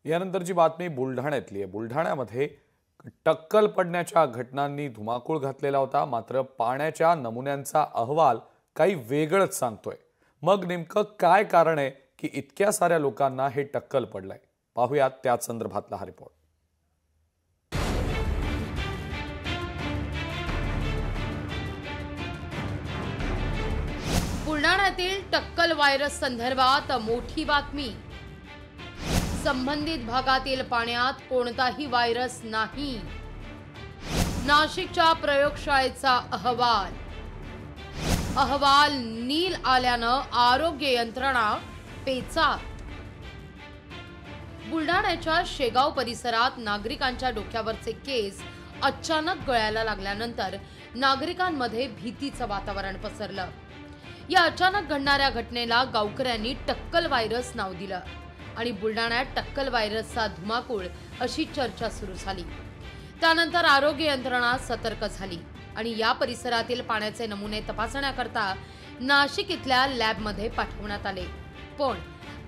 यानंतरची बातमी बुलढाण्यातली आहे। बुलढाण्यामध्ये टक्कल पडण्याच्या घटनांनी धुमाकूळ घातलेला होता, मात्र पाण्याच्या नमुन्यांचा अहवाल काही वेगळंच सांगतोय। मग नेमकं काय कारण आहे की इतक्या साऱ्या लोकांना हे टक्कल पडलंय? पाहूयात त्याच संदर्भातला हा रिपोर्ट। बुलढाण्यातील टक्कल व्हायरस संदर्भात मोठी बातमी। संबंधित भागातील पाण्यात कोणताही व्हायरस नाही। नाशिकच्या प्रयोगशाळेचा अहवाल नील आल्यानं आरोग्य यंत्रणा पेचात। बुलढाण्याच्या शेगाव परिसरात नागरिकांच्या डोक्यावरचे केस अचानक गळायला लागल्यानंतर नागरिकांमध्ये भीतीचं वातावरण पसरलं। या अचानक घडणाऱ्या घटनेला गावकऱ्यांनी टक्कल व्हायरस नाव दिलं आणि बुलढाण्यात टक्कल व्हायरसचा धुमाकूळ अशी चर्चा सुरू झाली। त्यानंतर आरोग्य यंत्रणा सतर्क झाली आणि या परिसरातील पाण्याचे नमुने तपासण्याकरता नाशिक इथल्या लॅबमध्ये पाठवण्यात आले। पण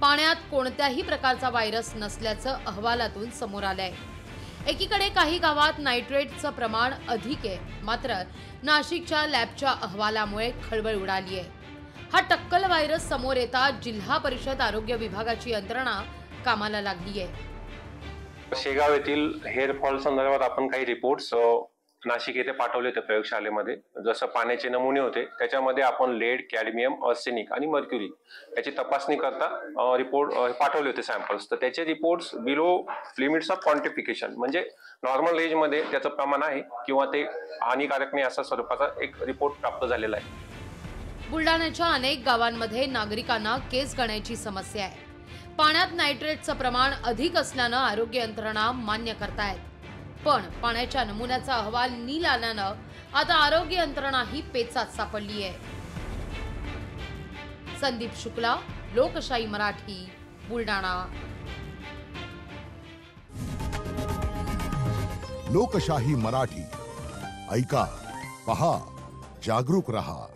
पाण्यात कोणत्याही प्रकारचा व्हायरस नसल्याचं अहवालातून समोर आलंय। एकीकडे काही गावात नायट्रेटचं प्रमाण अधिक आहे, मात्र नाशिकच्या लॅबच्या अहवालामुळे खळबळ उडाली आहे। हा टक्कल व्हायरस समोर येता जिल्हा परिषद आरोग्य विभागाची यंत्रणा कामाला लागली आहे। शेगाव येथील हेअर फॉल संदर्भात आपण काही रिपोर्ट्स नाशिक येथे पाठवले होते प्रयोगशाळेमध्ये। जसं पाण्याचे नमुने होते त्याच्यामध्ये आपण लेड, कॅडमियम, आर्सेनिक आणि मर्क्युरी याची तपासणी करता रिपोर्ट पाठवले होते सॅम्पल्स। तर त्याचे reports below limits of quantification म्हणजे नॉर्मल रेंज मध्ये त्याचं प्रमाण आहे किंवा ते हानिकारक नाही असा स्वरूपाचा एक रिपोर्ट प्राप्त झालेला आहे। बुलढाण्याच्या अनेक गावांमध्ये नागरिकांना केस गळण्याची समस्या आहे। पाण्यात नायट्रेटचं प्रमाण अधिक असल्यानं आरोग्य यंत्रणा मान्य करतायत, पण पाण्याच्या नमुन्याचा अहवाल नील आल्यानं आता आरोग्य यंत्रणा ही पेचात सापडली आहे। संदीप शुक्ला, लोकशाही मराठी, बुलढाणा। लोकशाही मराठी ऐका, पहा, जागरूक रहा।